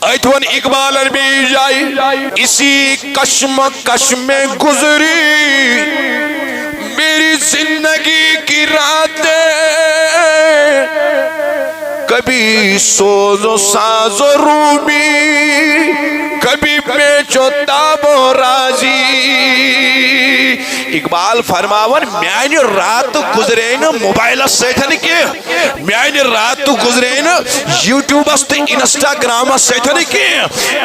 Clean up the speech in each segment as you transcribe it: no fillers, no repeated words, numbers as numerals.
ایتون اقبال عربی جائی اسی کشمکش میں گزری میری زندگی کی راتیں، کبھی سوز و ساز و رومی، کبھی پیچ و تاب و رازی۔ اقبال فرماون میانی رات گزرین موبائل سیتھن کی، میانی رات گزرین یوٹیوب است انسٹاگرام سیتھن کی۔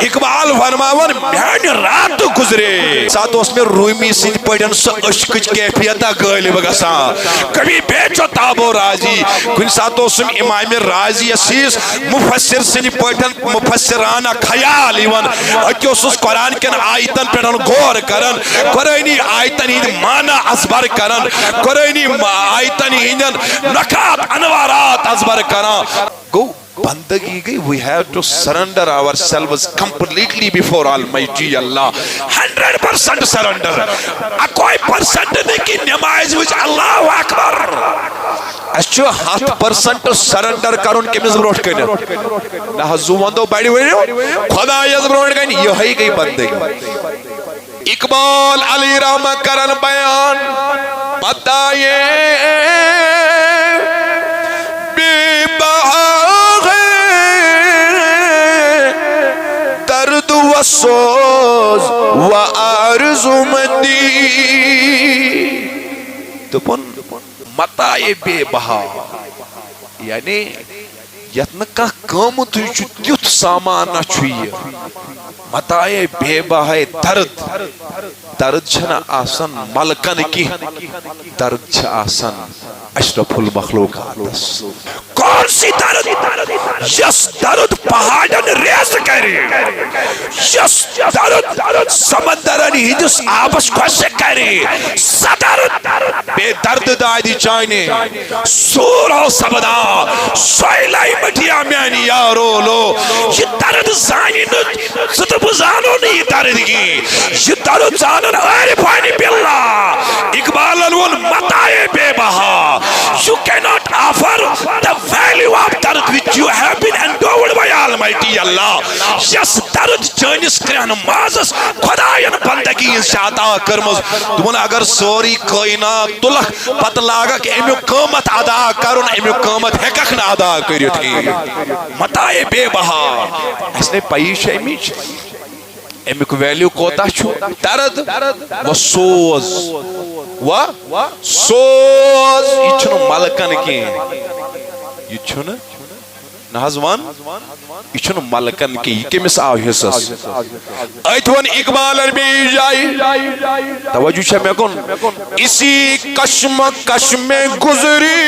اقبال فرماون میانی رات گزرے ساتھ اس میں رومی سند پڑھن سو عشقچ کیفیتا غالب گسان، کبھی بیچ و تاب و رازی، کن ساتھ اس میں امام رازی اسیس مفسر سند پڑھن مفسرانہ خیال ایون اکی اس قرآن کن آیتن پڑھن غور کرن، قرآنی آیتن ہی مانا ازبر کرن، قرآنی آیتن ہی نکات انوارات ازبر کرن۔ گو بندگی گئی we have to surrender ourselves completely before Almighty Allah. 100% surrender. کوئی پرسنٹ نہیں کہ نماز وچ اللہ اکبر اچھو 100% سرنڈر کرن کمز بروٹ کنن نہ زوندو بڑی ونیو خدا یز بروٹ کن یہ ہی گئی بندگی۔ اقبال علی رحمہ کرن بیان بتائیے بے بہا درد و سوز و آرزو مندی تو پن متائے بے بہا یعنی یتن کا قامت تیت سامان چھوئی متائے بے بہا درد درد چھنا آسن ملکن کی درد چھ آسن اشرف المخلوقات۔ کون سی درد؟ یس درد پہاڑن ریز کرے، یس درد سمندرن ہندس آبس خوش کرے، صدرد بے درد دائدی چائنے سور ہو سبدا سوئلائی مٹیا میانی یارو لو یہ درد زانی ستب زانو نہیں درد کی یہ درد زانن عارفانی باللہ۔ اقبال الون متائے بے بہا you cannot offer the value of درد which you have been endowed by Almighty Allah. yes درد جانس کرن مازس خدایان بندگی انشاءتا کرمز دون اگر سوری کائنات تلک پت لاغا کہ امیو قیمت ادا کرن امیو قیمت حقق نہ ادا کریت کی متائے بے بہا اس نے پیش امیچ امیک ویلیو کوتا چھو درد و سوز یہ چھنو ملکن کی یہ چھنو نازوان یہ چھنو ملکن کی یہ کمس آو حصص ایتون اقبال عربی جائی توجہ چھے میں کن اسی کشمکش میں گزری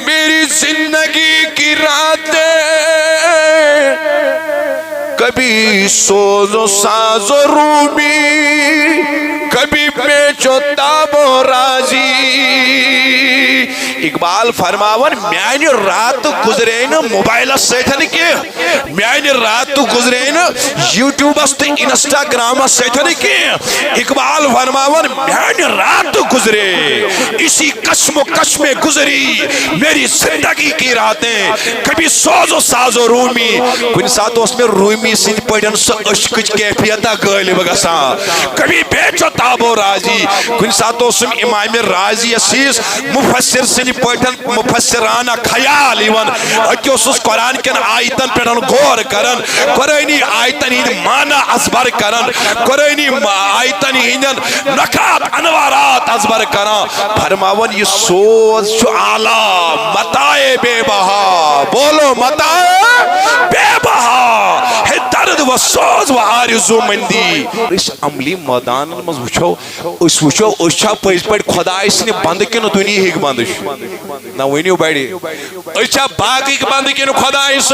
میری زندگی کی راتیں، کبھی سوز و ساز و رومی، کبھی پیچ و تاب و رازی۔ اقبال فرماون میانی رات گزرین موبائل سیتھن کی، میانی رات گزرین یوٹیوب است انسٹاگرام سیتھن کی۔ اقبال فرماون میانی رات گزرے اسی کشم و کش میں گزری میری زندگی کی راتیں، کبھی سوز و ساز و رومی، کن ساتھ اس میں رومی سند پڑھن سو عشقچ کیفیتا غالب گسان، کبھی بیچ و تاب و رازی، کن ساتھ اس میں امام رازی اسیس مفسر سند پڑھن مفسرانہ خیال ایون اکی اس قرآن کن آیتن پڑھن غور کرن، قرآنی آیتن ہی مانا ازبر کرن، قرآنی آیتن ہی نکات انوارات ازبر کرن۔ فرماون یہ سوز جو اعلیٰ متائے بے بہا، بولو متائے بے بہا ہے درد و سوز و آرزو مندی۔ اس عملی میدان مز وچھو اس وچھو اس چھا پس پڑ خدا اس نے بند کنو دنیا ہی بندش نہ ونیو بیڑی اس چھا باقی بند کنو خدا اس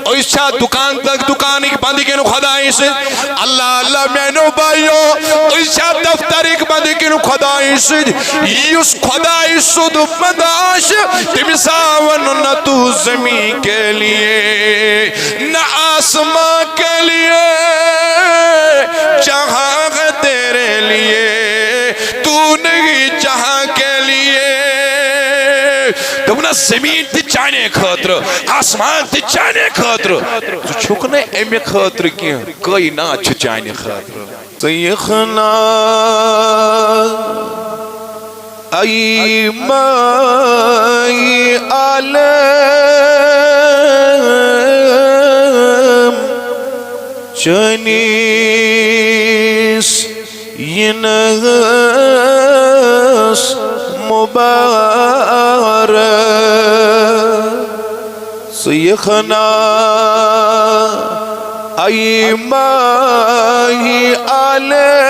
اس چھا دکان تک دکان بند کنو خدا اس اللہ اللہ مینو بھائیو اس چھا دفتر بند کنو خدا اس اس خدا اس دو مداش تمساون نہ تو زمین کے لیے نہ آسمان کے لیے جہاں تیرے لیے تو نہیں جہاں کے لیے تم نہ زمین تی چانے خاطر آسمان تی چانے خاطر تو چھکنے امی خاطر کی کائنات چھ چانے خاطر سیخنا ای مائی عالم چنیس ینس مبارک سیخنا ای مائی عالم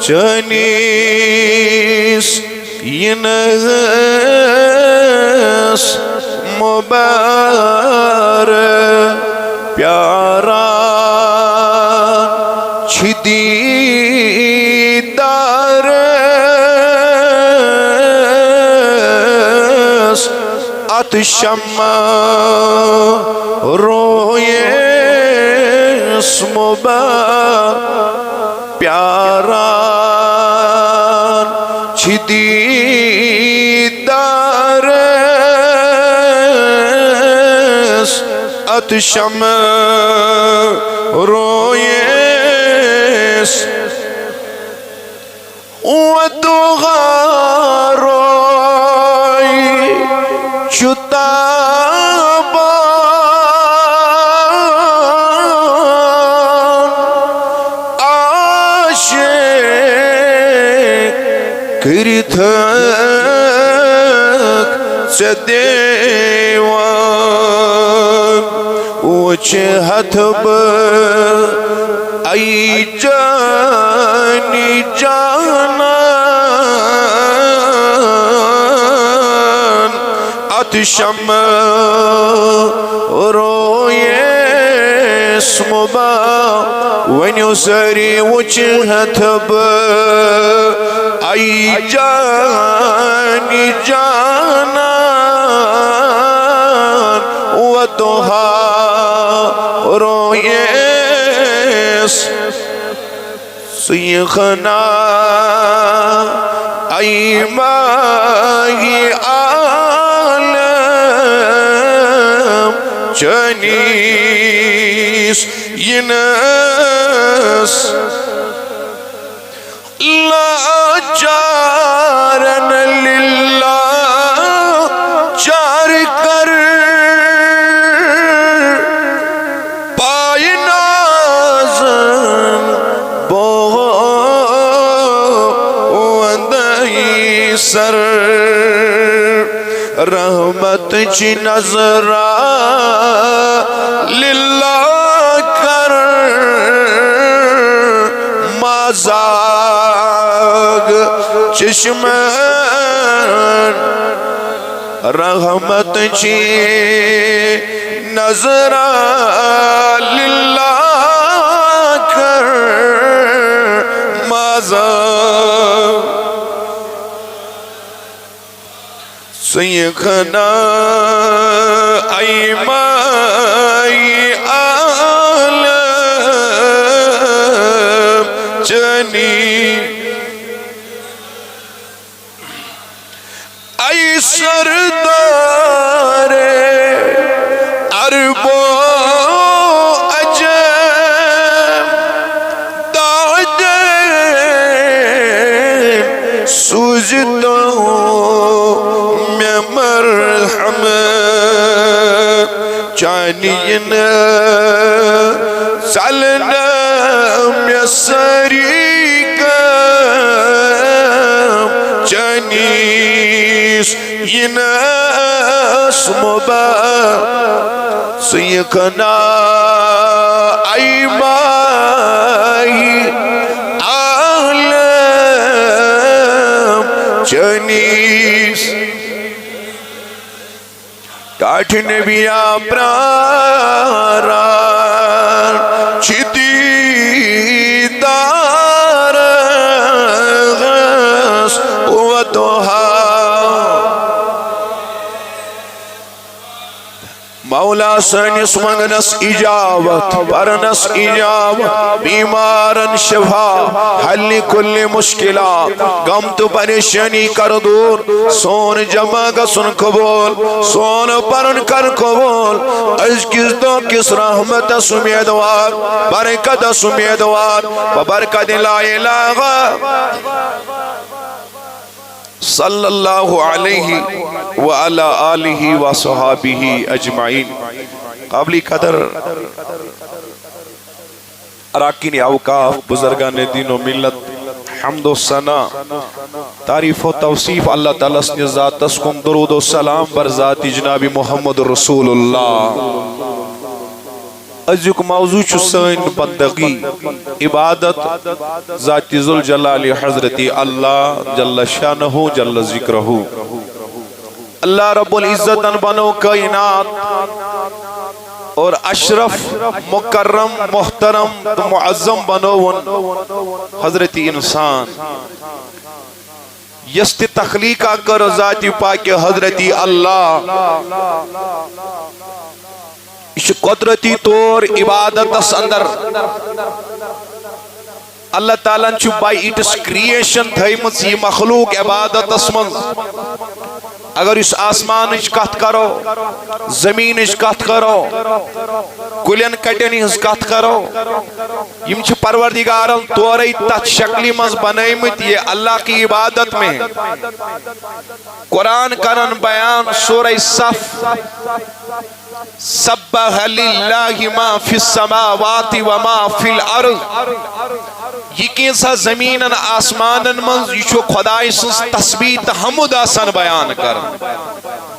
چنیس ینس مبارک پیارا چھدی دارس ات شمع رویس مبارک پیارا چھدی دارس ات شمع رویس و تو غاروی چتابان عاشق کرتک سدیوان وچهت ای جانی جانان اتشم رویس مبا ونیو سری وچهت ای جانی جانان و دوها رویس سیخنا ای ماہی عالم چنیس ینس لاچارن للہ چار کر پائی نازن بوندائی سر رحمت چی نظرہ للہ کر مازاگ چشمن رحمت چی نظرہ للہ کر مازاگ سیخنا ای مائی عالم چنی ای سردار عرب و عجم دعد سوزتا مرحم چانینا سالنا میسریکم چانیس ینس مبارک سیخنا ای ماہی عالم چانیس ٹاٹھ نبیا پراران چھتی دارغس و دوہا مولا سانس منگنس اجابت پرنس اجابت بیمارن شفا حل کل مشکلات غم تو پریشانی کر دور سون جمع گسن قبول سون پرن کر قبول از کس دو کس رحمت سمیدوار برکت سمیدوار برکت لا الہ صلی اللہ علیہ وعلا آلہ وصحابہ اجمعین. قابلی قدر اراکین اوقاف بزرگان دین و ملت حمد و ثنا تعریف و توصیف اللہ تعالیٰ نے ذات اسکم درود و سلام بر ذات جناب محمد رسول اللہ. ازیک موضوع چھ سین بندگی عبادت ذات ذوالجلال حضرت اللہ جل شانہ جل ذکرہ. اللہ رب العزت ان بنو کائنات اور اشرف مکرم محترم معظم بنوون حضرت انسان یست تخلیقہ کر ذات پاک حضرت اللہ. اس قدرتی طور عبادت اندر اللہ تعالیٰ چھو بائی اٹس کریشن تھائیمت یہ مخلوق عبادت اسمن. اگر اس آسمان اچھ کت کرو زمین اچھ کت کرو کلین کٹین اچھ کت کرو یم چھ پروردگارن توری تت شکلی مز بنائیمت یہ اللہ کی عبادت میں. قرآن کرن بیان سورہ صف سبح للہ ما فی السماوات وما فی الارض. یہ کیسا زمینن آسمانن منز یہ خدای سنس تسبیح حمد آسان بیان کر.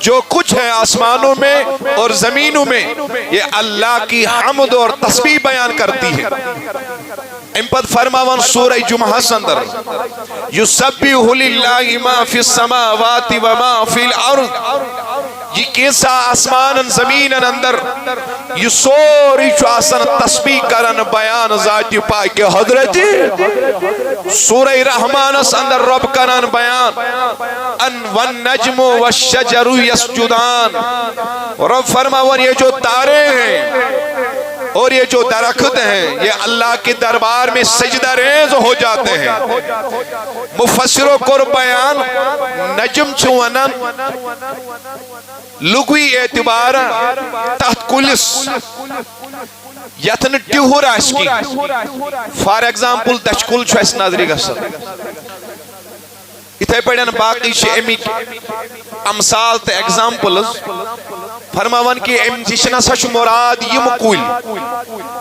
جو کچھ ہے آسمانوں میں اور زمینوں میں یہ اللہ کی حمد اور تسبیح بیان کرتی ہے. امپت فرماون سورہ جمعہ سندر یسبح للہ ما فی السماوات وما فی الارض. یہ کیسا آسمان زمین اندر یہ سوری چو آسان تسبیح کرن بیان ذات پاک حضرت. سورہ رحمان اندر رب کرن بیان ان والنجم والشجر یسجدان. رب فرماون یہ جو تارے ہیں اور یہ جو درخت ہیں یہ اللہ کے دربار میں سجدہ ریز ہو جاتے ہیں. مفسروں کو بیان نجم چونن لغوی اعتبار تحت کلس یتن ٹیہور آس کی فار ایگزامپل دچکل چھو اس نظری گسر اتھے پڑھن باقی چھے امی امثال تے ایگزامپلز فرماون کی ام جشنا سچ مراد یم کل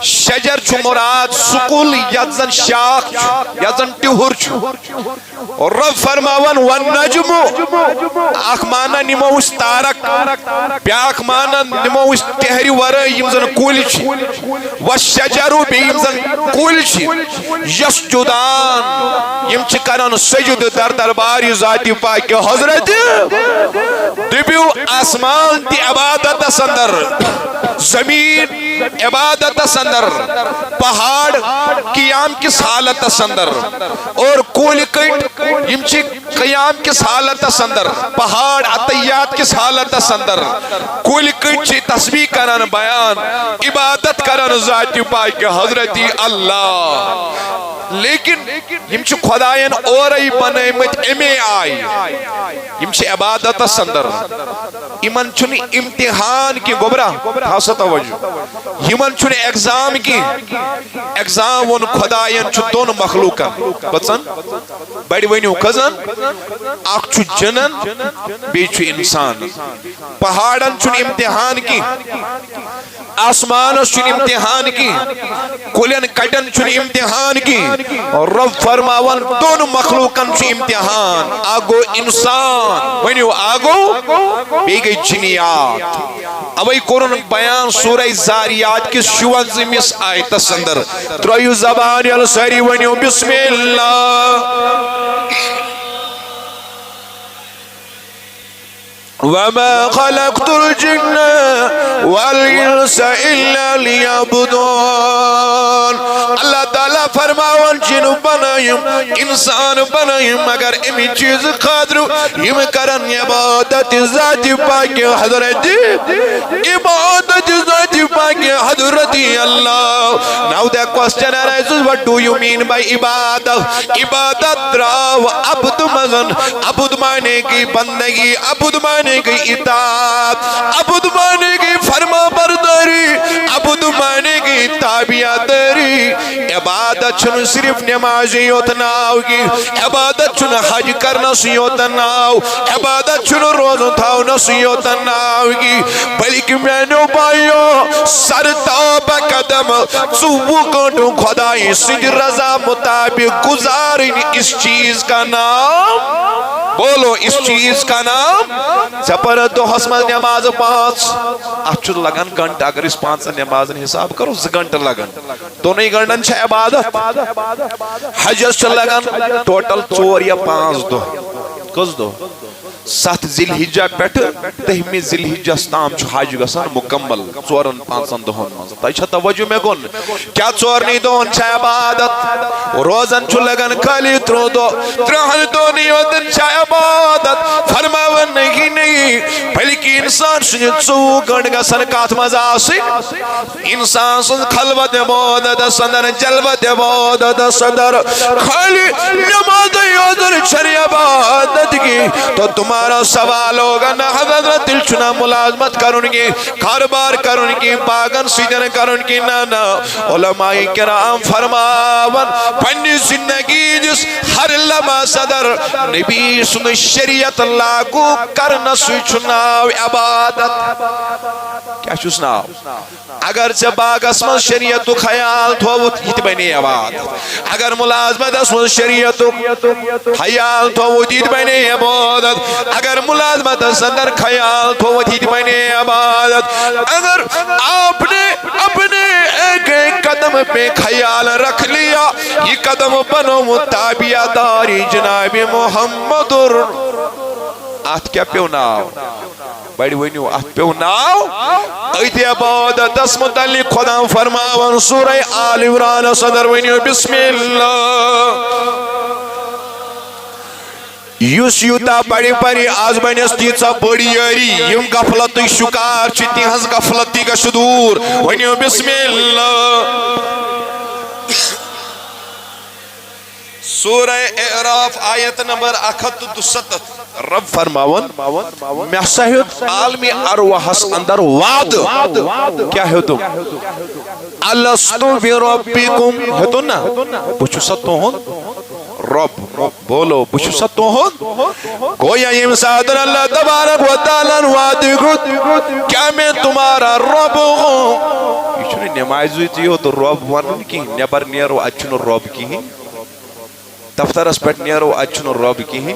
شجر چھ مراد سکول یزن شاخ یزن ٹیہور چھ. اور رب فرماون والنجم اخ مانا نمو اس تارک بیاک مانا نمو اس تہری ورہ یمزن کل چھ والشجر بھی یمزن کل چھ یسجدان یم چھ کرن سجد در درباری ذاتی پاک حضرت. دبیو آسمان تی عبادت سندر زمین عبادت سندر پہاڑ قیام کس حالت سندر اور کول کٹ یم چھ قیام کس حالت سندر پہاڑ عطیات کس حالت سندر کول کٹ چھ تسبیح کرن بیان عبادت کرن ذات پاک حضرت اللہ. لیکن یم چھ خدایان اور ای بنائمت امی آئی یم چھ عبادت سندر ایمن چھنی امتحان کی گبرہ حاصل توجہ یمن چھنی ایگزام کی ایگزام ون خدایان چھ دون مخلوقا بچن بڑی ونیو کزن اخ چھ جنن بی چھ انسان. پہاڑن چھنی امتحان کی آسمان چھنی امتحان کی کلین کٹن چھنی امتحان کی. اور رب فرماون دون مخلوقن چھ امتحان آگو انسان ونیو آگو بی گئی جنیات. اوئی قرآن بیان سورہ زاریات کی 56 آیت سندر ترویو زبانی السری ونیو بسم اللہ وما خلقت الجن والانس الا ليعبدون. اللہ تعالیٰ فرماون جن بنائیم انسان بنائیم مگر امی چیز خاطر یم کرن عبادت ذات پاک حضرت عبادت ذات پاک حضرت اللہ. Now the question arises, what do you mean by ibadat? Ibadat راو عبد مزن عبد مانے کی بندگی عبد مانے کی اطاعت عبد مانے کی فرما برداری عبد مانے کی تابعداری. عبادت چھن صرف نمازی اتناو کی عبادت چھن حج کرنا سیوتناو عبادت چھن روز تھاونا سیوتناو کی بلکہ میں نے بھائیو سر تاب قدم ژوٚوُہ گھنٹوں خدائی سٕنٛدِ رضا مطابق گزارن اس چیز کا نام بولو اس چیز کا نام زپر دۄہس منٛز نماز 5 اتھ چھُ لگان گھنٹہ اگر اس 5 نمازن حساب کرو 2 گھنٹہ لگان دونوں گھنٹن چھِ عبادت حجس چھُ لگان ٹوٹل 4 یا 5 دۄہ کٔژ دۄہ 7 ذی الحجہ پٮ۪ٹھ 10 ذی الحجس تام چھُ حج گژھان مکمل 4-5 دۄہن منٛز تۄہہِ چھا توجہ مےٚ کُن کیٛاہ 4 دۄہن چھِ عبادت روزن چھُ لگان خالی 3 دۄہ 3 دۄہن یوتن چھِ عبادت فرماون نہیں بلکہ انسان سٕنٛدِ 24 گھنٹہٕ گژھن کتھ منٛز آسٕنۍ انسان سٕنٛز خلوت عبادتس اندر جلوت عبادتس اندر خالی نمازے یوتن چھنہٕ عبادت کی تو تمہارا سوال ہوگا نہ حضرت دل چنا ملازمت کرن کی کاروبار کرن کی باغن سیدن کرن کی نہ علماء کرام فرماون پنی زندگی جس ہر لمحہ صدر نبی سن شریعت لاگو کرنا سوچناو عبادت کیا چھس ناو اگر چھ باغس من شریعت خیال تھوت یہ بنی عبادت اگر ملازمت اس من شریعت خیال تھوت یہ بنی عبادت اگر ملازمت اندر خیال تھوت یہ بنے عبادت اگر آپ نے اپنے ایک ایک قدم پہ خیال رکھ لیا یہ قدم بنو متابعداری جناب محمد آت کیا پیو ناو بڑی ونیو آت پیو ناو ایت عبادت اس متعلق خدا فرماون سورہ آل عمران صدر ونیو بسم اللہ یوس یوتا بڑی پری آز بنیس تیچا بڑی یاری یم غفلتی شکار چی تیہنز غفلتی کا شدور ونیو بسم اللہ سورہ اعراف آیت نمبر 167 رب فرماون میں سہیت عالمی ارواحس اندر وعد کیا ہے تم الستو بی ربکم ہے تو نا بچو ستو ہون رب بولو بچو ستو ہون گویا یم سادر اللہ تبارک و تعالیٰ وعد خود کیا میں تمہارا رب ہوں یہ چھوڑی نمائز ہوئی تھی ہو تو رب ونن کی نیبر نیرو اچھنو رب کی ہی دفتر اس پیٹ نیرو اچھنو رب کی ہی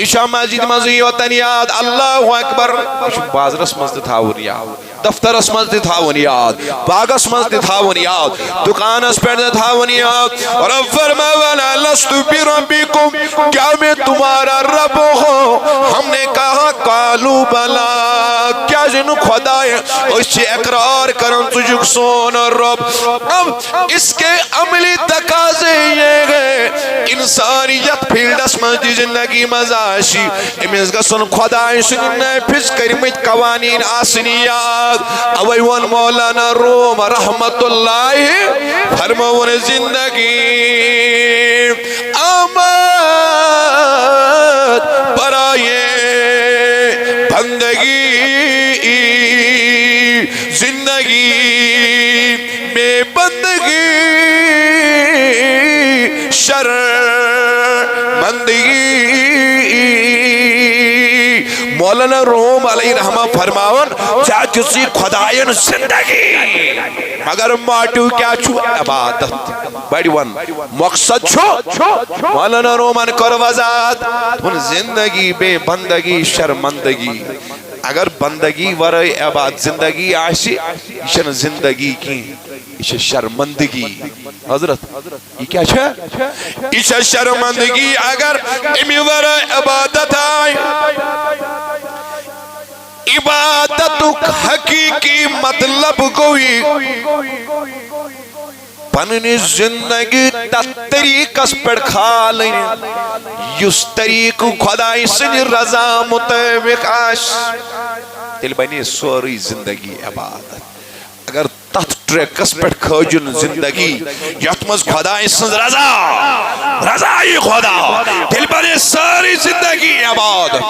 عشاء مسجد مزی وطن یاد اللہ اکبر بازر اس مسجد تھاون یاد دفتر اس مسجد تھاون یاد باغ اس مسجد تھاون یاد دکان اس پیٹ تھاون یاد رب فرماونا لستو بی ربکم کیا میں تمہارا رب ہوں ہم نے کہا قالو بلا کیا جنو خدا ہے اس سے اقرار کرن تجھک سون رب اب اس کے عملی تقاضے یہ ہے انسانیت فیلڈ اس مسجد زندگی مزاشی امیز گسن خدای سننے پھس کرمت قوانین آسنیات اوی ون مولانا روم رحمت اللہ فرمون زندگی آمد برائے بندگی زندگی میں بندگی شرمندگی مولانا روم علیہ رحمہ فرماون چاہ کسی خدایان زندگی مگر ماتو کیا چھو عبادت بڑی ون مقصد چھو مولانا رومان کر وضاحت ان زندگی بے بندگی شرمندگی اگر بندگی ورائے عبادت زندگی آشی یہ زندگی کی یہ شرمندگی حضرت یہ کیا چھا یہ شرمندگی اگر امی ورائے عبادت آئی عبادت حقیقی مطلب کوئی پننی زندگی تت طریقس پر کھالن یس طریق خدای سن رضا مطابق آس تیل بنی سوری زندگی عبادت اگر تت ٹریکس پر کھوجن زندگی یت مز خدای سن رضا رضای خدا تیل بنی سوری زندگی عبادت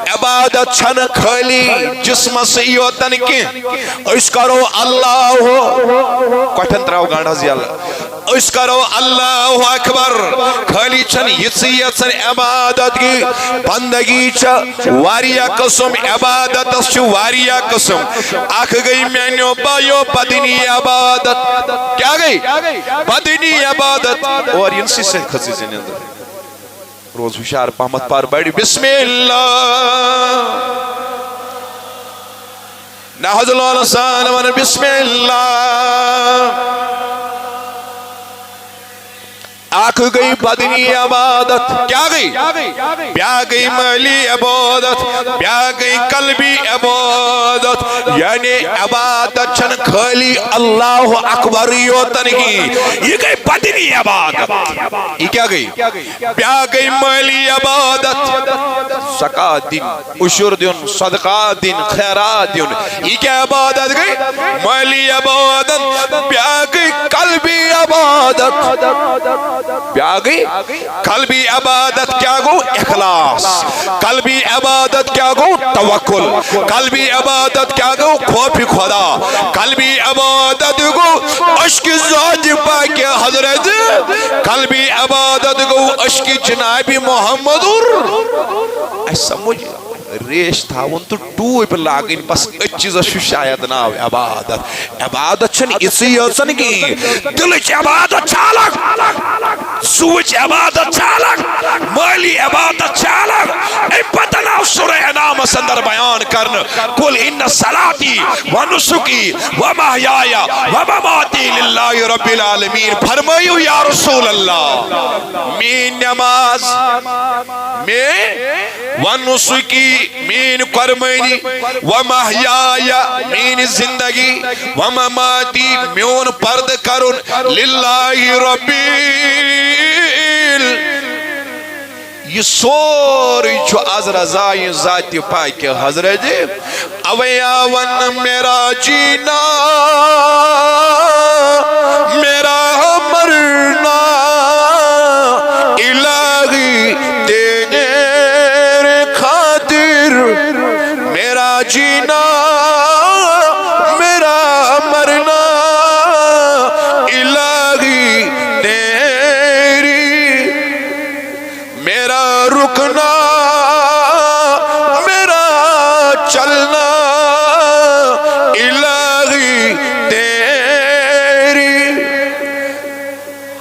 عبادت چھن خالی جسم سے یوتن کی اس کرو اللہ کوٹھن تراو گانڈا زیال اس کرو اللہ اکبر خالی چھن یسیت سن عبادت کی بندگی چھ واریا قسم عبادت چھ واریا قسم آکھ گئی مینیو بایو بدنی عبادت کیا گئی بدنی عبادت اور انسی سے خزی زنید روز ہوشار پہمت پار بیڑی بسم اللہ نحض اللہ لسان بسم اللہ آنکھ گئی بدنی عبادت کیا گئی بیا گئی مالی عبادت بیا گئی قلبی عبادت یعنی عبادت چھن خالی اللہ اکبر یوتن کی یہ گئی بدنی عبادت یہ کیا گئی بیا گئی مالی عبادت زکاة دین عشر دین صدقات دین خیرات دین یہ کیا عبادت گئی مالی عبادت بیا گئی قلبی عبادت بیا گئی قلبی عبادت کیا گو اخلاص قلبی عبادت کیا گو توکل قلبی عبادت کیا گو خوف خدا قلبی عبادت گو عشق ذات پاک حضرت قلبی عبادت گو عشق جناب محمد ایسا مجھے ریش تھاون تو ٹوئی پر لاغین بس اچیز شو شاید ناو عبادت عبادت چھن اسی حسن کی دلچ عبادت چالک سوچ عبادت چالک مالی عبادت چالک اے پتناو سورہ نام سندر بیان کرن قل ان صلاتی و نسکی و محیایا و مماتی للہ رب العالمین فرمائیو یا رسول اللہ مین نماز میں و نسکی مین قرمینی و محیایا مین زندگی و مماتی میون پرد کرن للہ رب یہ سوری جو از رضائی ذات پاک حضرت اویاون میرا جینا میرا مرنا الہی تیرے خاطر میرا جینا میرا مرنا الہی تیری میرا رکنا میرا چلنا الہی تیری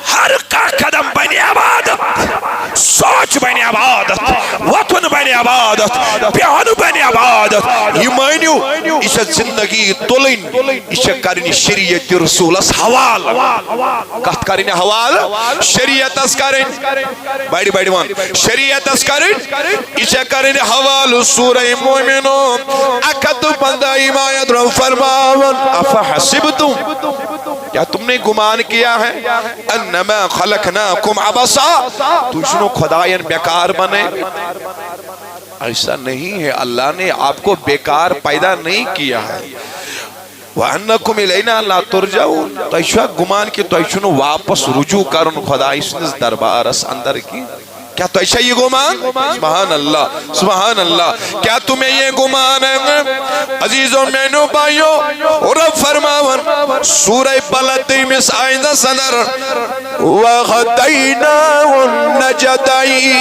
ہر کا قدم بنی عبادت سوچ بنی عبادت وطن بنی عبادت پیانو بنی عبادت یہ مانیو اسے زندگی تلین اسے کرنی شریعت رسول اس حوال کہت کرنی حوال شریعت اس کرن بیڑی بیڑی مان شریعت اس کرن اسے کرنی حوال سورہ مومنو اکد بندہ ایمایت رو فرماون افحسبتم کیا تم نے گمان کیا ہے انما خلقناکم عبسا تو شنو خدایان بیکار بنے ایسا نہیں ہے اللہ نے آپ کو بیکار پیدا نہیں کیا ہے وَأَنَّكُمْ إِلَيْنَا لَا تُرْجَعُونَ تو ایشوا گمان کی تو ایشنو واپس رجوع کرن خدا اس دربارس اندر کی کیا تو ایسا یہ گمان سبحان اللہ سبحان اللہ کیا تمہیں یہ گمان ہے عزیزوں مینو بھائیو اور اب فرماون سورہ بلدی میں آئندہ صدر وَغَدَيْنَاهُ النَّجَدَيْنِ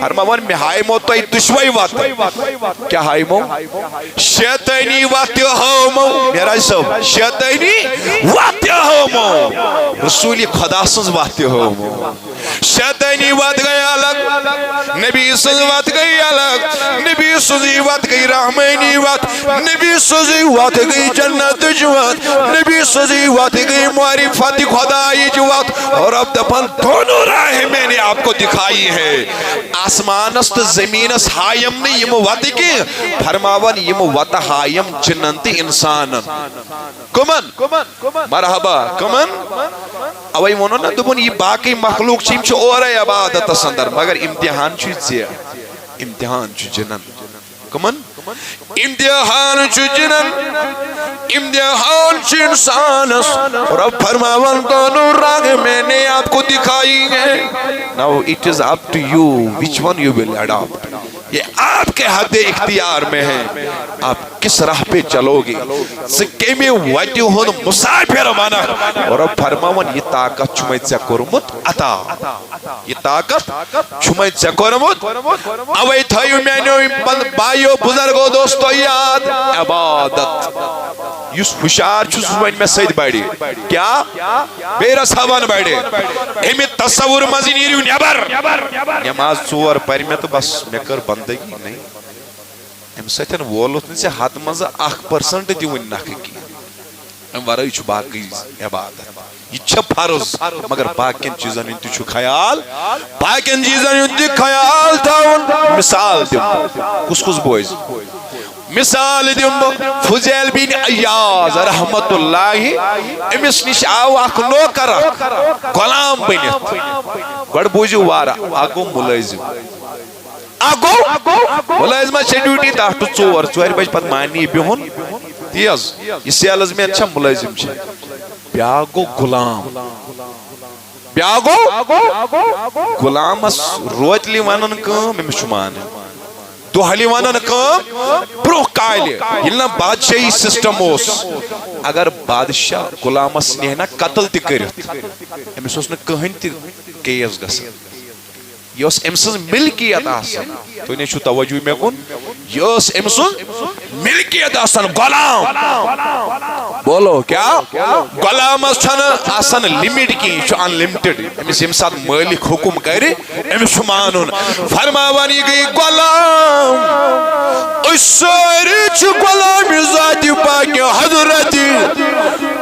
فرماون میں ہائمو تو ای دشوائی وات کیا ہائمو شیطانی واتی ہومو میرا سب شیطانی واتی ہومو رسولی خدا سنز واتی ہومو شیطانی وات گیا الگ نبی سنز وات گئی الگ نبی سنزی وات گئی رحمینی وات نبی سنزی وات گئی جنت جوات نبی سنزی وات گئی معرفت خدای جوات اور اب دپن دونوں راہ میں نے آپ کو دکھائی ہے آسمانست زمینس ہائیم نے یم وات کی فرماون یم وات ہائیم جننت انسان کمن مرحبا کمن اوئی ونو نا دبن یہ باقی مخلوق چیم چھو اور ہے عبادت سندر مگر امتحان چھو زیر امتحان چھو جنن کمن امتحان چھو جنن امتحان چھو انسانس رب فرماون دونوں راگ میں نے آپ کو دکھائی ہے now it is up to you which one you will adopt یہ آپ کے حد اختیار میں ہے آپ کس راہ پہ چلو گے سکے میں وجہ ہون مسافر مانا اور اب فرماون یہ طاقت چھمیں چکرمت عطا یہ طاقت چھمیں چکرمت اوئی تھائیو میں نے بائیو بزرگو دوستو یاد عبادت یس خوشار چھس وین میں سید بڑی کیا بے رسابان بڑی امی تصور مزی نیریو نیبر نماز چور پری میں تو بس میں کر بندگی نہیں ام سیتن وولت نے سے حد مزا 1% دیون ناکھ کی ام ورائی چھو باقی عبادت یہ چھپ فرض مگر باقین چیزن انتی چھو خیال باقین چیزن انتی خیال تھاون مثال دیم کس کس بوئز مثال دیم فضیل بن عیاض رحمت اللہ امس نش آو اخ نوکر غلام بنت گڑ بوجو وارا آگو ملازم آگو ملازمہ چھ ڈیوٹی تحت ژور بج پت مانی بہن تیز یہ سیلز میں اچھا ملازم چھ بیاگو غلام بیاگو غلامس روتلی ونن کم امس مان دوہلی ونن کم برو قائل یلنا بادشاہی سسٹم اوس اگر بادشاہ غلامس نینا قتل تہ کرت امس اوس نہ کہن تہ کیس گژھان یہ اس امسز ملکیت آسان تو انہیں چھو توجہ میں کن یہ اس امسز ملکیت آسان غلام بولو کیا غلام چھن آسان لیمٹ کی چھو ان لیمٹڈ امس امساد مالک حکم کرے امس چھو مانون فرماوانی گئی غلام اس ساری چھو غلام ذاتی پاکی حضرتی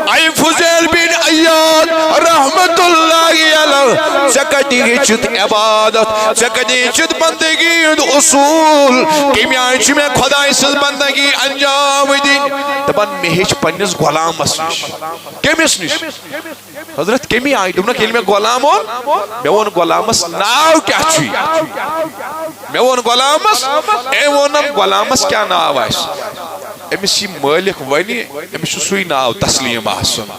اے فضیل بن عیاض رحمت اللہ علیہ چکتی چھت عبادت چکتی چھت بندگی اصول کمیائی چھ میں خدای سز بندگی انجام دی دبن مہیچ پنیس غلامس نش کمیس نش حضرت کمی آئی دونا کھیل میں غلام ہو میں وہ غلامس ناو کیا چھوئی میں وہ غلامس اے وہ غلامس کیا ناو آئیس امسی مالک ونی امسی سوئی ناو تسلیم آسن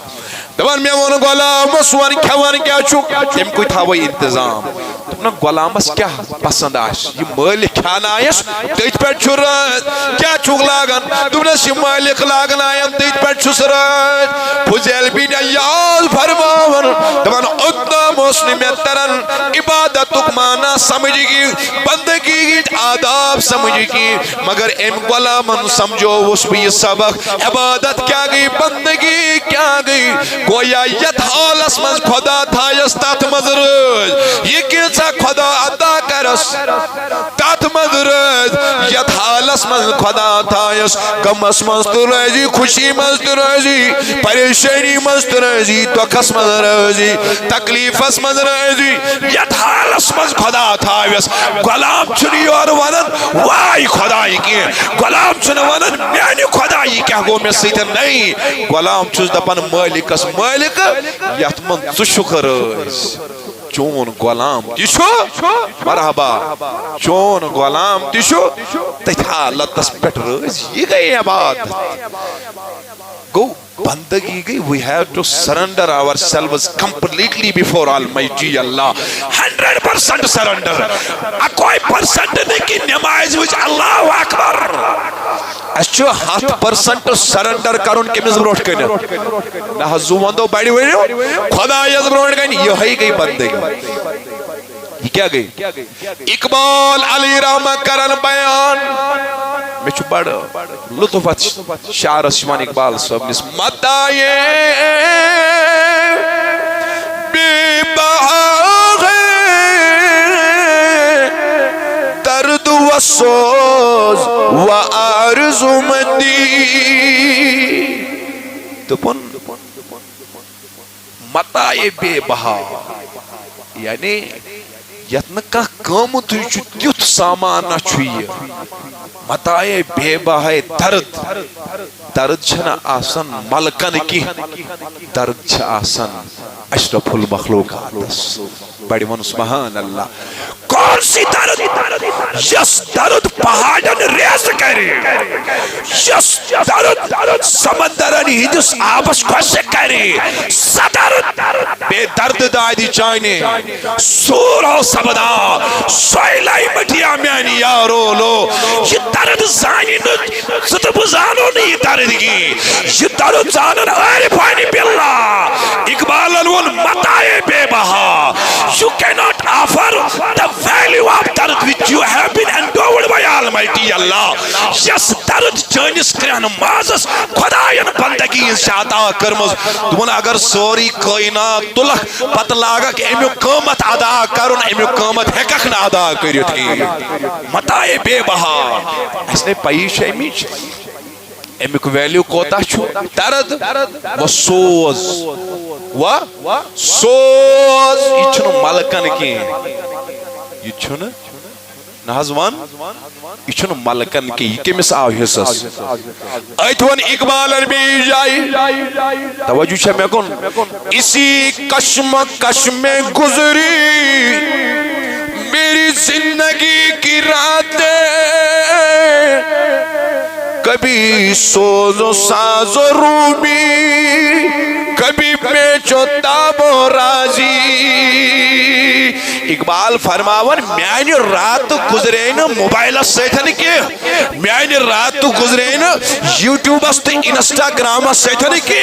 دبن میں وہ غلامس ون کھوان کیا چھو تم کوئی تھا وہی انتظام تم غلامس کیا پسند آس یہ مالک کھانا آئیس تیت پر چھرات کیا چھوک لاغن تم نے سی مالک لاغن آئین تیت پر چھسرات فضیل بن عیاض فرماون دبن اتنا مسلم ترن عبادت مانا سمجھ گی بندگی آداب سمجھ گی مگر ام غلامن سمجھو اس بھی سبق عبادت کیا گئی بندگی کیا گئی گویا یت حالس من خدا تھایس تات مزرد یہ کیسا خدا عطا کرس تات مزرد یت حالس من خدا تھایس غمس من ترازی خوشی من ترازی پریشانی من ترازی دکھس من رازی تکلیفس من رازی یت حالس من خدا تھایس غلام چھنی اور ونن وائی خدای کی غلام چھن ونن میانی خدای کیا گو میں سیتن نہیں غلام چھس دپن مالکس مالک یت من ژٕ چھُکھ رٲضۍ چون غلام تہِ چھُ مرحبا چون غلام تہِ چھُ تٔتھۍ حالتس پٮ۪ٹھ رٲضۍ یہ گئی عبادت گو بندگی گئی we have to surrender ourselves completely before Almighty Allah 100% surrender کوئی پرسنٹ نہیں کہ نماز وچ اللہ اکبر اچھو 100% سرنڈر کرن کمز بروٹ کنت نہ حضو وندو بڑی ونیو خدا یز بروٹ کن یہ ہی گئی بندگی یہ کیا گئی اقبال علی رحمہ کرن بیان میں چھو بڑ لطفت شعر شمان اقبال صاحب نس مدائے بے بہا والسوز وآرزو مندی دپن متائے بے بہا یعنی یتن کا قوم تیت سامان چھوئی متائے بے بہا درد درد چھنا آسن ملکن کی درد چھ آسن اشرف المخلوقات بڑی من سبحان اللہ کون سی درد یس درد پہاڑن ریز کرے یس درد سمندرن ہندس آبس خوش کرے صدرد بے درد دادی چاہنے سورو سبدا سوئلائی مٹیا میانی یارو لو یہ درد زانی ستب زانو نہیں درد کی یہ درد زانن عارفانی باللہ اقبال الون متائے بے بہا you cannot offer the value of درد which you have been endowed by Almighty Allah yes درد چانس کرن مازس خداین بندگی شاتا کرمز دون اگر سوری کائنات تلک پتہ لاگا کہ امیو قیمت ادا کرن امیو قیمت ہیکک نہ ادا کریت کی متائے بے بہا اس نے پیش امیچ امیک ویلیو کوتا چھو درد و سوز یہ چھنو ملکن کی یہ چھنو نازوان یہ چھنو ملکن کی یہ کمس آو حصص ایتوان اقبال عربی جائی توجہ چھے میں کن اسی کشم میں گزری میری زندگی کی راتیں کبھی سوز و ساز و رومی کبھی پیچو تاب و رازی اقبال فرماون میانی رات گزرین موبائل سیتھن کی میانی رات گزرین یوٹیوب است انسٹاگرام سیتھن کی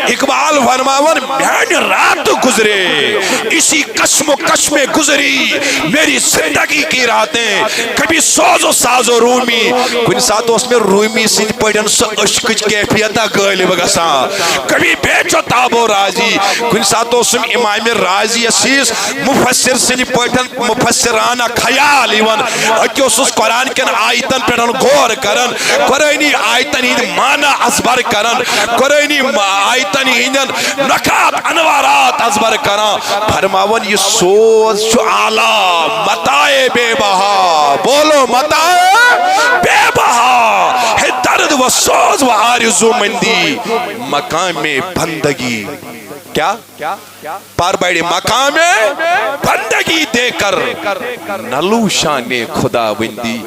اقبال فرماون میانی رات گزرے اسی کشم و کش میں گزری میری زندگی کی راتیں کبھی سوز و ساز و رومی کن ساتھ اس میں رومی سن پڑھن سو اشکج کیفیتا غالب گسا کبھی بیچو تابو رازی کن ساتھ اس میں امام رازی اسیس مفسر سن پڑھن مفسرانہ خیال ایون اکیوس اس قرآن کن آیتن پڑھن غور کرن قرآنی آیتن ہی مانا ازبر کرن قرآنی آیتن ہی نکات انوارات ازبر کرن فرماون یہ سوز چو آلہ متائے بے بہا بولو متائے بے بہا ہے درد و سوز و آرزو مندی مقام بندگی کیا پار بیڑی مقام بندگی دے کر نلو شان خدا بندی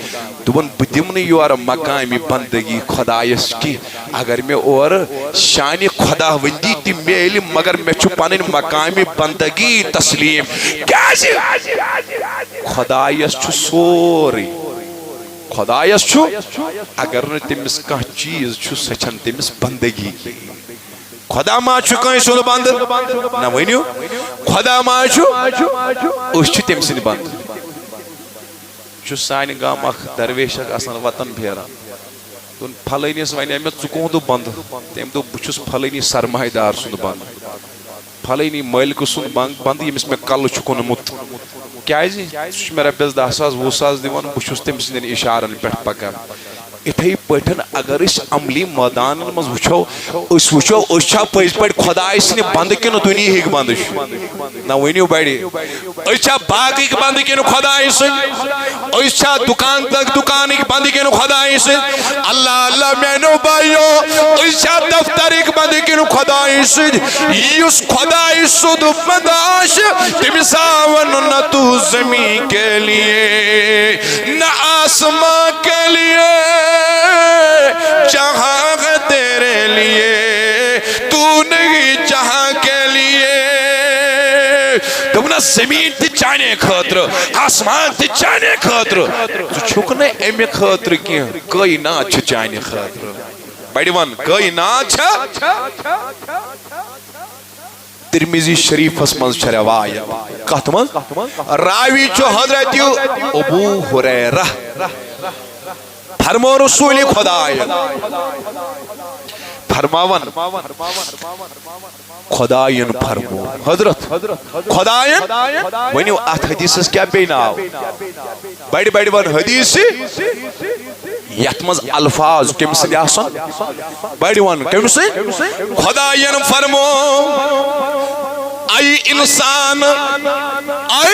دون بدمنی یور مقام بندگی خدایس کی اگر میں اور شان خدا بندی تی میلی مگر میں چھپانین مقام بندگی تسلیم کیسے خدایس چھو سوری خدایس چھو اگر نے تمس کا چیز چھو سچن تمس بندگی کی خدا ما چھو کہیں سن بند نہ ونیو خدا ما چھو اس چھو تم سن بند چھو سانی گام اخ درویش اصلا وطن بھیرا تون پھلینی سوانی امیت چکون دو بند تیم دو بچوس پھلینی سرمائی دار سن بند پھلینی ملک سن بند یمس میں کل چکون مت کیا ہے جی سوچ میرا بیز 10,000 20,000 دیوان بچوس تم سن اشارن پیٹ پکا اتھائی پٹھن اگر اس عملی میدان مز وچھو اس چھا پز پٹ خدا اسن بند کنو دنیا ہک بند نہ ونیو بڑی اس چھا باغ ہک بند کنو خدا اسن اس چھا دکان تک دکان ہک بند کنو خدا اسن اللہ اللہ مینو بھائیو اس چھا دفتر ہک بند کنو خدا اسن یس خدا اسد مداش تمساون نہ تو زمین کے لیے نہ آسمان کے لیے جہاں تیرے لیے تو نہیں جہاں کے لیے تم نہ زمین تی چانے خاطر آسمان تی چانے خاطر تو چھکنے امی خاطر کی کوئی نہ چھ چانے خاطر بڑی ون کوئی نہ چھ ترمیزی شریف اسمز چھ روایت کہتمز راوی چو حضرت ابو ہریرہ فرمو رسول خدایَن فرماون خدایَن فرمو حضرت خدایَن ونیو ات حدیثس کیا بے ناو بڑی بڑی ون حدیث یت مز الفاظ کم سند آسن بڑی ون کم سند خدایَن فرمو اے انسان اے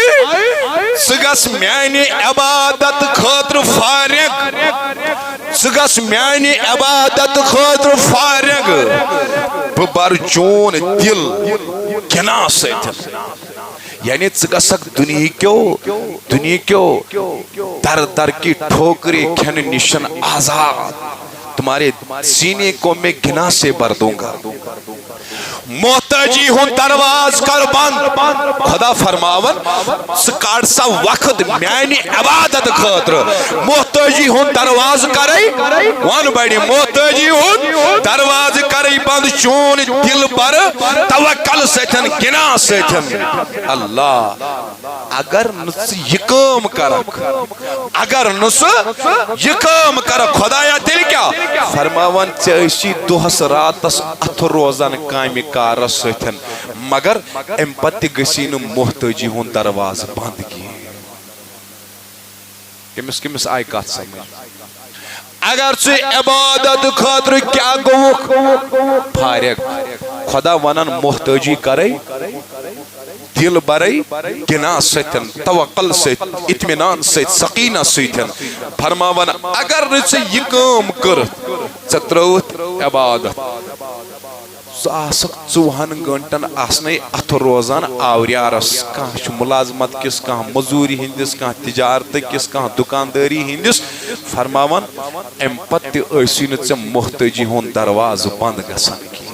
سگس میانی عبادت خاطر فارغ سگس میانی عبادت خاطر فارغ ببر چون دل گنا سیتن یعنی ژگسک دنیا کیو در در کی ٹھوکری کھن نشن آزاد تمہارے سینے کو میں گنا سے بھر دوں گا محتاجی ہوں درواز کر بند خدا فرماون سکاڑ سا وقت میانی عبادت خاطر محتاجی ہوں درواز کرئی وان بڑی محتاجی ہوں درواز کرئی بند چون دل پر توکل سیتن گنا سیتن اللہ اگر نس یکم کرک اگر نس یکم کرک خدایا تیل کیا فرماون چیشی دوہس راتس اتھ روزن کامی کارس سیتن مگر امپتی گسین محتاجی ہون دروازہ بند کی کمس آئی کات سمجھ اگر چی عبادت خاطر کیا گوک فارغ خدا ونن محتاجی کرئی دل برئی گنا سیتن توکل سیتن اطمینان سیت سقینہ سیتن فرماون اگر نچے یہ کام کرت ستروت عبادت ساسک 24 گھنٹن آسنے ات روزان آوریارس کان ملازمت کس کان مزوری ہندس کان تجارت کس کان دکانداری ہندس فرماون امپت ایسی نچے محتاجی ہون دروازہ بند گسن کی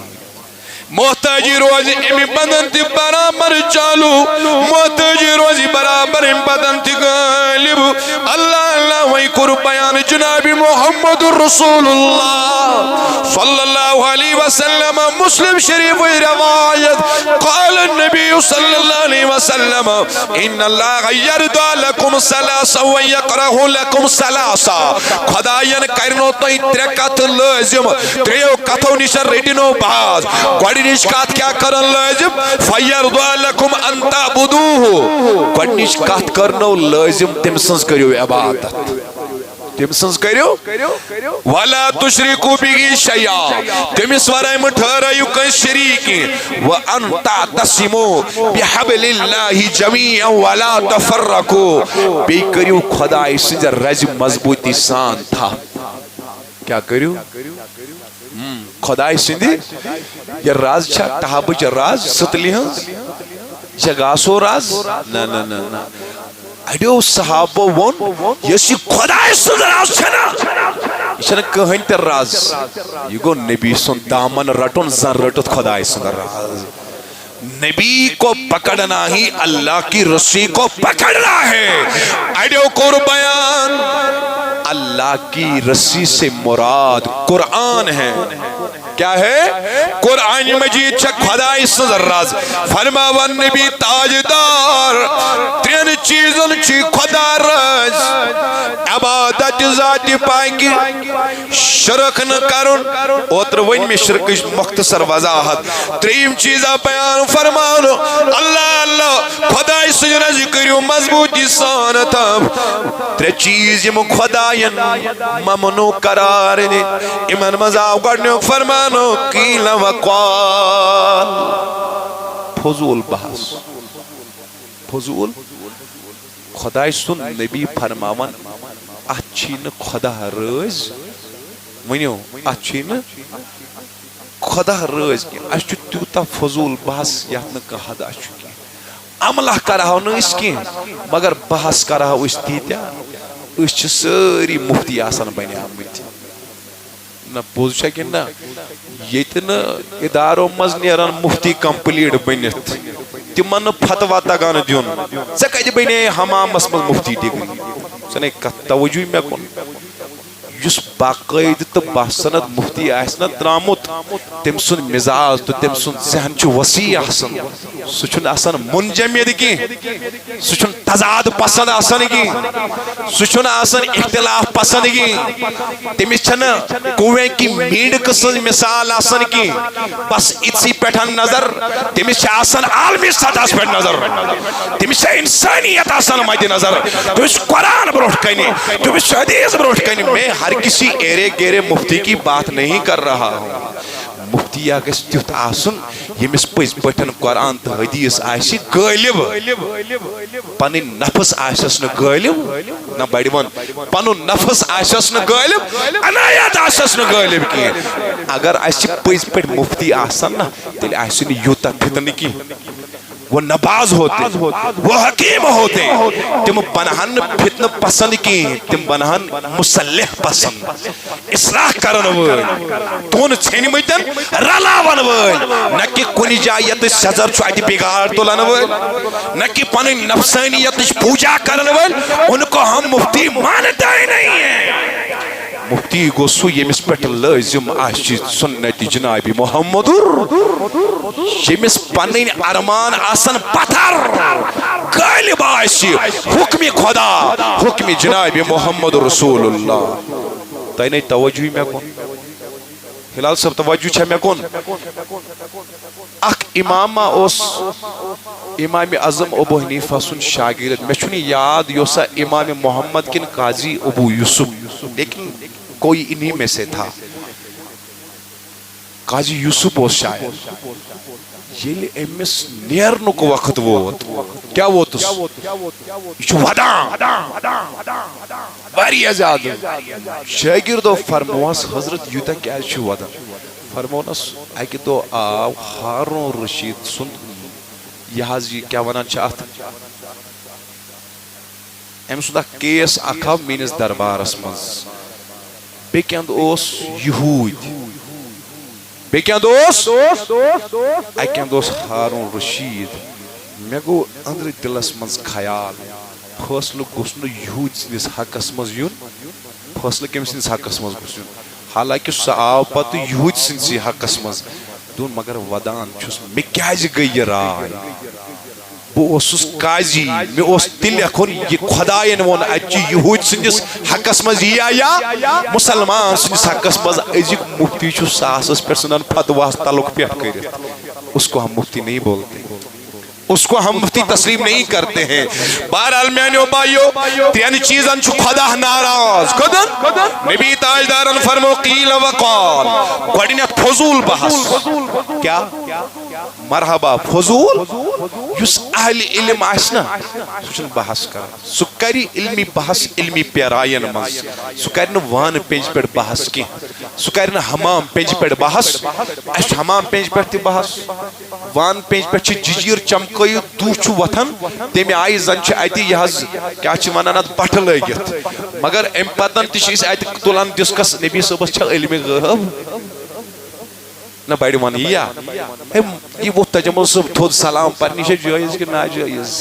محتاجی روزی امی بدن تی برابر چالو محتاجی روزی برابر ام بدن تی غالب اللہ اللہ وی کر بیان جناب محمد رسول اللہ صلی اللہ علیہ وسلم مسلم شریف روایت قال النبی صلی اللہ علیہ وسلم ان اللہ یرد لکم سلاسا و یقرہ لکم سلاسا خدایان کرنو تای ترکت لازم تریو کتو نشر ریڈنو باز گوڑنیش کات کیا کرن لازم فیرضا لکم ان تعبدوه گوڑنیش کات کرنو لازم تمسنس کریو عبادت تمسنس کریو ولا تشرکو بگی شیع تمس ورائم ٹھرائیو کن شریکی وان تعتصمو بحبل اللہ جمیعا ولا تفرقو بی کریو خدای سنجر رج مضبوطی سان تھا کیا کریو خدای سندی یہ راز چھا تحابج راز ستلی ہاں یہ گاسو راز نا نا نا نا اڈیو صحابہ ون یسی خدای سند راز چھنا یہ کہن تر راز یہ گو نبی سن دامن رٹن زن رٹت خدای سند راز نبی کو پکڑنا ہی اللہ کی رسی کو پکڑنا ہے اڈیو کور بیان اللہ کی رسی سے مراد قرآن ہے کیا ہے قرآن مجید چھک خدای سنزر راز فرماون نبی تاجدار ترین چیزن چی خدا راز عبادت ذاتی پاکی شرک نہ کرن اوتر ون میں شرکش مختصر وضاحت تریم چیزہ بیان فرمانو اللہ اللہ خدای سنزر ذکریو مضبوطی سانتا ترے چیز یم خداین ممنو قرار دے ایمان مزاو کرنے فرمانو قیل وقال فضول بحث فضول خدای سن نبی فرماون اچھین خدا رز ونیو اچھین خدا رز اچھو تیوتا فضول بحث یاتن کا حدا چکی عملہ کرہو نا اس کی مگر بحث کرہو اس تیتیا اس چھ ساری مفتی آسان بنی آمد نا بوز شکن نا یہ تن ادارو مزنیران مفتی کمپلیٹ بنیت تمن فتوہ تگان دیون سکج بنے حمام اسمد مفتی دیگن سنے کا توجہ میں کن یس باقاعدہ تو باسند مفتی آسنا درامت تم سن مزاج تو تم سن ذہن چھ وسیع آسان سہ چھن آسان منجمد کی سہ چھن تضاد پسند آسان کی سہ چھن آسان اختلاف پسند کی تمس چھن کوے کی میڈ قسم مثال آسان کی بس اتسی پیٹھن نظر تمس چھ آسان عالمی سطح پہ نظر تمس چھ انسانیت آسان مد نظر تمس قرآن بروٹ کنی تمس حدیث بروٹ کنی میں ہر کسی ایرے گیرے مفتی کی بات نہیں کر رہا ہوں مفتی گژھِ تیُتھ آسُن ییٚمِس پٔزۍ پٲٹھۍ قرآن تہٕ حدیث آسہِ غٲلِب پنٕنۍ نفس آسٮ۪س نہٕ غٲلِب نہ بڑِ وَن پنُن نفس آسٮ۪س نہٕ غٲلِب عنایت آسٮ۪س نہٕ غٲلِب کینٛہہ اگر اَسہِ پٔزۍ پٲٹھۍ مفتی آسن نا تیٚلہِ آسہِ نہٕ یوٗتاہ فتنہٕ کینٛہہ وہ نباز ہوتے وہ حکیم ہوتے تم بنہن فتنہ پسند کی تم بنہن مسلح پسند اصلاح کرن وول تون ژھنۍ مٕتٮ۪ن رلاون وول نہ کہ کُنہِ جایہِ ییٚتہِ سزر چھُ اَتہِ بگاڑ تُلن وول نہ کہ پنٕنۍ نفسانیتٕچ پوجا کرن وول ان کو ہم مفتی مانتا ہی نہیں ہے مفتی گو سُہ ییٚمِس پٮ۪ٹھ لٲزِم آسہِ سُنت جناب محمد ییٚمِس پنٕنۍ ارمان آسن پتھر غٲلب آسہِ حکمِ خدا حکمِ جناب محمد رسول اللہ تۄہہِ نَے توجہ مےٚ کُن ہلال صاحب توجہ چھا مےٚ کُن اکھ امامہ اوس امام اعظم ابو حنیفہ سن شاگرد مےٚ چھُنہٕ یاد یہِ اوسا امام محمد کن قاضی ابو یوسف لیکن کوئی انہی میں سے تھا قاضی یوسف اوس شاید ییٚلہِ أمِس نیرنُک وقت ووت کیا ووتُس یہِ چھُ ودان واریاہ زیادٕ شاگردو فرمووس حضرت یوٗتاہ کیازِ چھُ ودان فرمونس اکہِ دۄہ آو ہارون رشید سُنٛد یہِ حظ یہِ کیاہ ونان چھِ اتھ أمۍ سُنٛد اکھ کیس اکھ آو میٲنِس دربارس منٛز بیٚکہِ انٛدٕ اوس یہوٗدۍ بیٚکہِ انٛدٕ اوس اکہِ انٛدٕ اوس ہارون رشید مےٚ گوٚو أنٛدرٕ دِلس منٛز خیال فٲصلہٕ گوٚژھ نہٕ یہوٗدۍ سٕنٛدِس حقس منٛز یُن فٲصلہٕ کٔمۍ سٕنٛدِس حقس منٛز گوٚژھ یُن حالانکہِ سُہ آو پتہٕ یہوٗدۍ سٕنٛدسٕے حقس منٛز دوٚپُن مگر ودان چھُس مےٚ کیازِ گٔے یہِ راے بہٕ اوسُس قاضی مےٚ اوس تہِ لیکھُن یہِ خۄداین ووٚن اتہِ چھُ یہوٗدۍ سٕنٛدِس حقس منٛز یِیا یا مُسلمان سٕنٛدِس حقس منٛز أزیُک مفتی چھُ ساسس پٮ۪ٹھ ژھٕنان فتواہس تلُک پٮ۪ٹھ کٔرِتھ اس کو ہم مفتی نہیں بولتے اس کو ہم مفتی تسلیم نہیں کرتے ہیں بہرحال میانیو بھائیو تین چیزن چھو خدا ناراض خدا نبی تاجدارن فرمو قیل وقال گوڑنیت فضول بحث کیا مرحبا فضول یس اہل علم آسنا سوچن بحث کر سکری علمی بحث علمی پیرائن مز سکرن وان پیج پر بحث کی سکرن حمام پیج پر بحث اش حمام پیج پر تی بحث وان پیج پر چھ ججیر چمک دو چھو وطن تیمی آئی زن چھ آیتی یہ حض کیا چھ منانات بٹھ لگیت مگر ام پتن تیش اس آیتی تولان ڈسکس نبی صبح چھ علم غیب نہ بیڑی وانی یہ وہ تجمل صبح تھود سلام پرنی سے جائز کہ ناجائز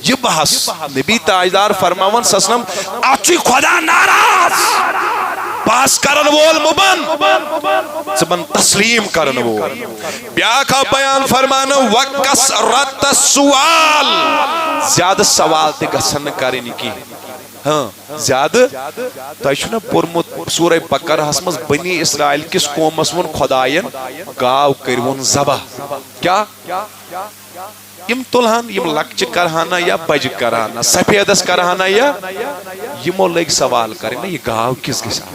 یہ بحث نبی تاجدار فرماون سسلم آچی خدا ناراض بحث کرن وول مبن زبن تسلیم کرن وول بیاکا بیان فرمانا وَكَسْرَتَ السُّوَال زیادہ سوال تے گسن کرنی کی ہاں زیادہ تو ایشونا پرمت سورہ بقرہ حسمز بنی اسرائیل کس قومس ون خدایین گاو کرون زبا کیا یم تلہان یم لکچ کرہانا یا بج کرہانا سفیدس کرہانا یا یمو لگ سوال کرنا یہ گاو کس گیسا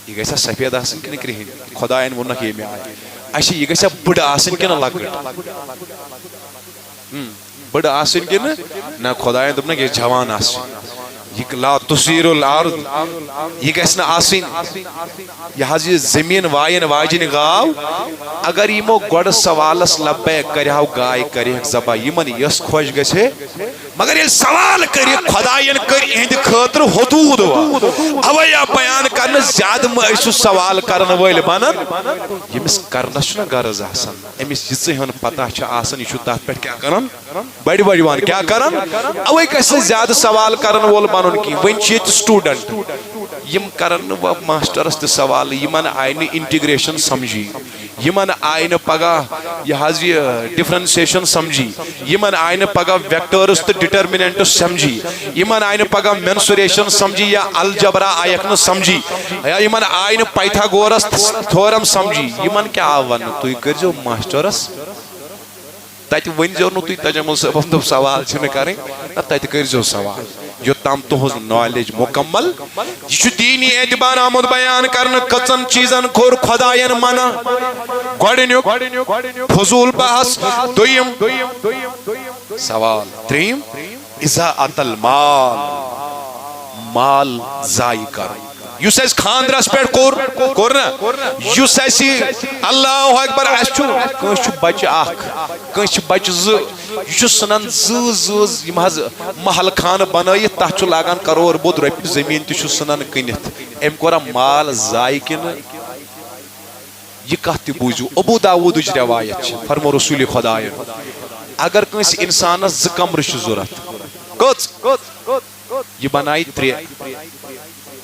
یہ گیسا سفید آسن کی نکری ہیں خدایین ونہ کی میں آئے ایسے یہ گیسا بڑا آسن کی نہ لگٹ بڑا آسن کی نہ خدایین دبنا کہ جوان آسن یہ لا تسیر الارض یہ گیسنا آسن یہ حضی زمین وائن واجن گاو اگر یمو گوڑ سوالس لبے کریاو گائے کریاو زبا یمن یس خوش گسے مگر یہ سوال کری خدایین کری اہند خاطر حدود اویا بیان کرنا زیادہ ایسو سوال کرنا ویل بانن یمس کرنا چھنا غرض آسان امس جتسے ہن پتہ چھ آسان یہ تات پہ کیا کرن بڑی بڑی وان کیا کرن اوے کیسے زیادہ سوال کرن وول بانن کی ون چھ سٹوڈنٹ یم کرن و ماسٹرس تہ سوال یمن آئی نہ انٹیگریشن سمجھی یمن آئی نہ پگہ یہ ڈفرنسیشن سمجھی یمن آئی نہ پگہ ویکٹرس تہ ڈٹرمننٹس سمجھی یمن آئی نہ پگہ مینسوریشن سمجھی یا الجبرا آیک نہ سمجھی یا یمن آئی نہ پائتھاگورس تھورم سمجھی یمن کیا آو ون تُہۍ کٔرۍزیو ماسٹرس تتہ ونزیو نہ تُہۍ تجمل صٲبن دوٚپ سوال چھنہ کرٕنۍ نہ تتہ کٔرۍزیو سوال یوتام تہذ نالیج مکمل یہ دینی اعتبار آمد بیان کرنے کچن چیزن کھور خدائین منع گوڑنیک فضول بحث دویم سوال تریم اضاعت المال مال ضائع کر یس اس خاندرس پہ کور نا یس اس اللہ اکبر اس کنس بچہ اخ کنس بچہ یہ سنان یم حظ محل خان بنائت تک لاگان کرور بود رۄپیہِ زمین تہ سنان کنتھ ام کورا مال ضائع کن یہ کت تہ بوزو ابو داودچ روایت فرمو رسول خدا اگر کنس انسانس 2 کمرٕ چھ ضرورت کٔژ یہ بنائی 3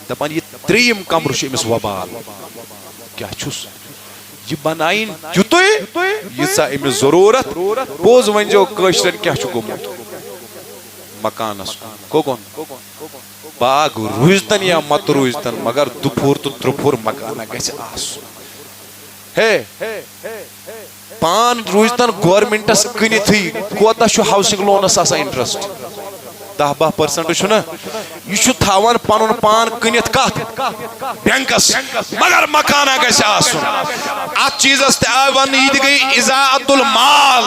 دپان یہ 3یم کمرٕ چھ امس وبال کیا چھس یہ بنائن تیُتُے ییٖژاہ امس ضرورت پوٚز ؤنزیو کٲشرٮ۪ن کیٛاہ چھُ گوٚمُت مکانس کوٚکُن باغ روٗزتن یا مت روٗزتن مگر 2 پور تہٕ 3 پور مکانہ گژھِ آسُن ہے پان روٗزتن گورمنٹس کٕنِتھٕے کوتاہ چھُ ہاوسنگ لونس آسان انٹرسٹ 10-12% چھُنہ یہ چھُ تھاوان پنُن پان کٕنِتھ کتھ بینکس مگر مکانہ گژھِ آسُن اتھ چیزس تہِ آو وننہٕ یہِ تہِ گٔے اضاعت المال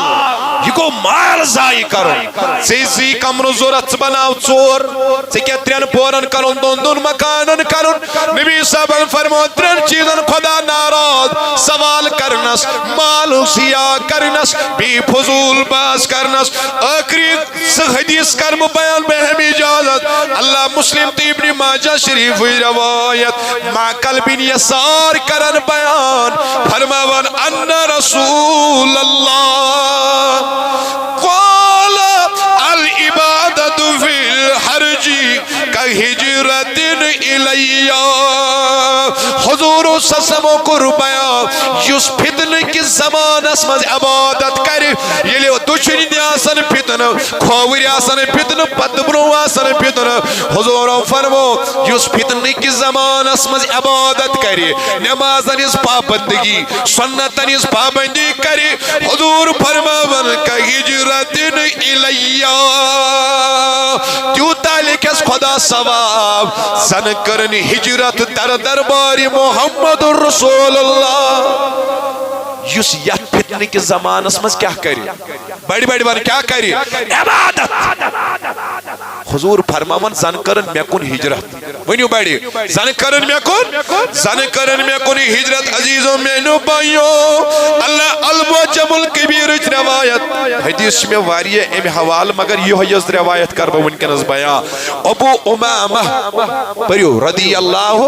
یہ گوٚو مال ضائع کرُن ژےٚ 2 کمرٕ ضرورت ژٕ بناو 4 ژےٚ کیٛاہ 3 پورن کرُن 2 مکانن کرُن نبی صاحبن فرمو 3 چیزن خدا ناراض سوال کرنس مال ضیاع کرنس بیٚیہِ فضول بحث کرنس ٲخری سُہ حدیث کر بہٕ بیان بے ہمیں اجازت اللہ مسلم تی ابن ماجہ شریف روایت ما قلب یسار کرن بیان فرماون ان رسول اللہ قال العبادت فی الحرج کہجرت الیہ حضور سسمو قربیان یس فتن کی زمان اسمز عبادت کری یلی دشنی آسن فتن کھوری آسن فتن پتبرو آسن فتن حضور فرمو یس فتن کی زمان اسمز عبادت کری نمازن اس پابندگی سنتن اس پابندگی کری حضور فرماون کا ہجرت الیہ تیوتا لکھس خدا ثواب زن کرنی ہجرت در دربار محمد رسول اللہ یس یت فتنہ کے زمان اسمز کیا کری بڑی بڑی بار کیا کری عبادت حضور فرماون زن کرن میں کن ہجرت ونیو بڑی زن کرن میں کن ہجرت عزیزوں میں نو بائیو اللہ المعجم الکبیر روایت حدیث میں واریہ ام حوال مگر یہ یز روایت کر ونکنس بیان ابو امامہ پریو رضی اللہ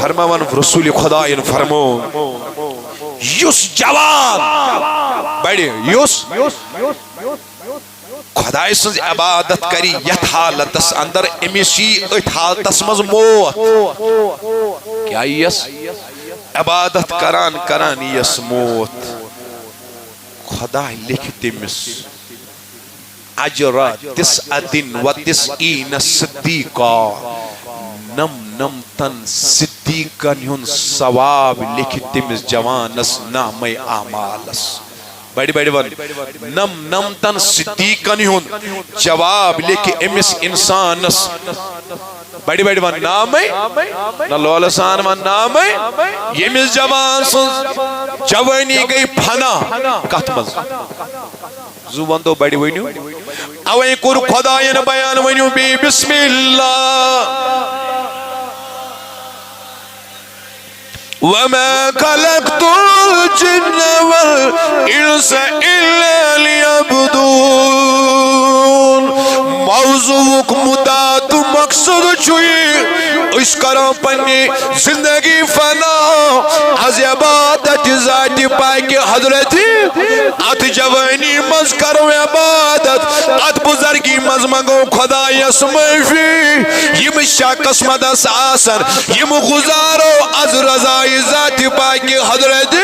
فرماون رسول خدا ان فرمو یس جوان بڑی یس خدای سنز عبادت کری یت حالتس اندر امیسی ات حالتس مز موت کیا یس عبادت کران یس موت خدای لکھ تمس اجر 9 و 90 صدیقا نم تن صدیقن ہن ثواب لکھ تمس جوانس نام اعمالس بڑی بڑی ون نم تن صدیقن ہن جواب لکھ امس انسانس بڑی بڑی ون نام نہ لولسان ون نام یمس جوان سن جوانی گئی پھنا کت مز زو وندو بڑی ونیو اوے کور خداین بیان ونیو بی بسم اللہ وَمَا خَلَقْتُ الْجِنَّ وَالْإِنسَ إِلَّا لِيَعْبُدُونَ موضوع مدات مقصد چھوئی اس کرو پنی زندگی فنا از عبادت ذات پاک حضرت ات جوانی مز کرو عبادت عبادت ات بزرگی مزمگو خدایس معافی یم شخص مدس آسن یم گزارو از رضای ذات پاک حضرت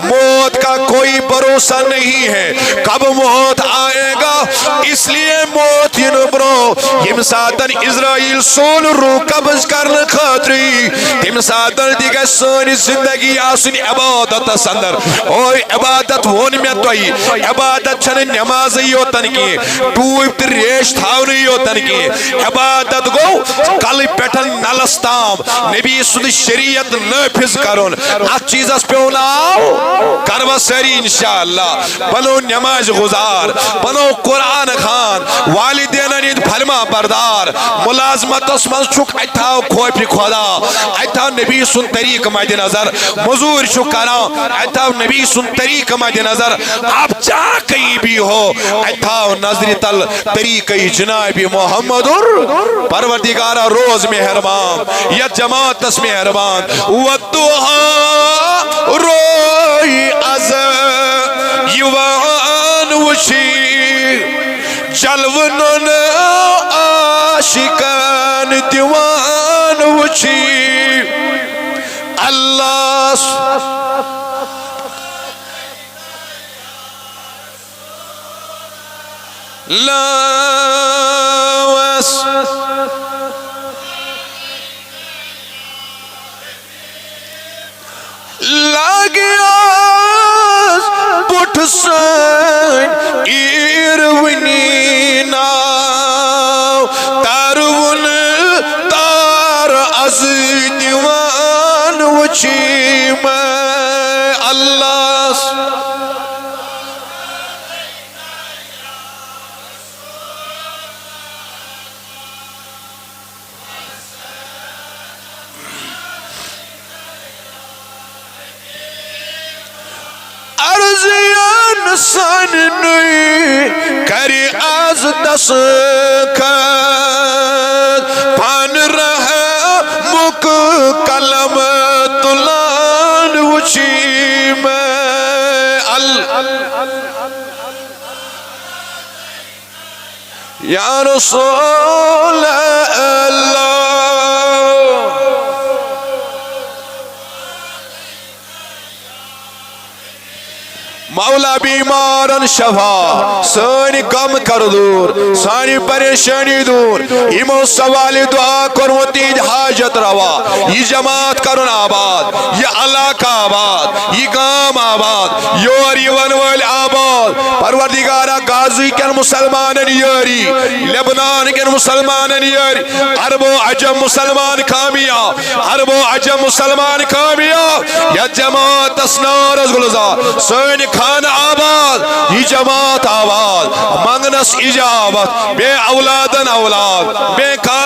موت کا کوئی بھروسہ نہیں ہے کب موت آئے گا اس لیے موت برو یم ساتن اسرائیل سون روح قبض کرنے خاطری تم ساتن دیگر سانی زندگی آسن عبادت سندر اور عبادت وون میں توئی عبادت چھنے نماز یوتن کی ٹوب تر ریش تھاونی یوتن کی عبادت گو کل پیٹھن نلستام نبی سن شریعت نافذ کرن اس چیز اس پیوناو کروا سری انشاءاللہ بنو نماز گزار بنو قرآن خان والدین نیند فرما بردار ملازمت اسمن چک اتھاو خوف خدا اتھاو نبی سن طریق مد نظر مزور شکرا اتھاو نبی سن طریق مد نظر آپ جہاں کہیں بھی ہو اتھاو نظر تل طریق جناب محمد پروردگارہ روز مہربان یا جماعت اس مہربان وَالدُّحَا روئی از یوان وشی جلونن عاشقان دیوان وچی اللہ لاوس لاگیاز پٹھ سن ایرونی ناو تارون تار از دیوان وچی میں اللہ ارزیان سن نئی کری از دسکت پان رہے مک کلم تلان وچی میں یا رسول اللہ مولا بیمارن شفا سانی غم کر دور سانی پریشانی دور امو سوال دعا کرمتی حاجت روا یہ جماعت کرن آباد یہ علاقہ آباد یہ گام آباد یور یون وال آباد پروردگارہ غازی کن مسلمانن یاری لبنان کن مسلمانن یاری عرب و عجم مسلمان کامیاب عرب و عجم مسلمان کامیاب یا جماعت اسنار از گلزار سانی خان آباد یہ جماعت آباد منگنس اجابت بے اولادن اولاد بے کار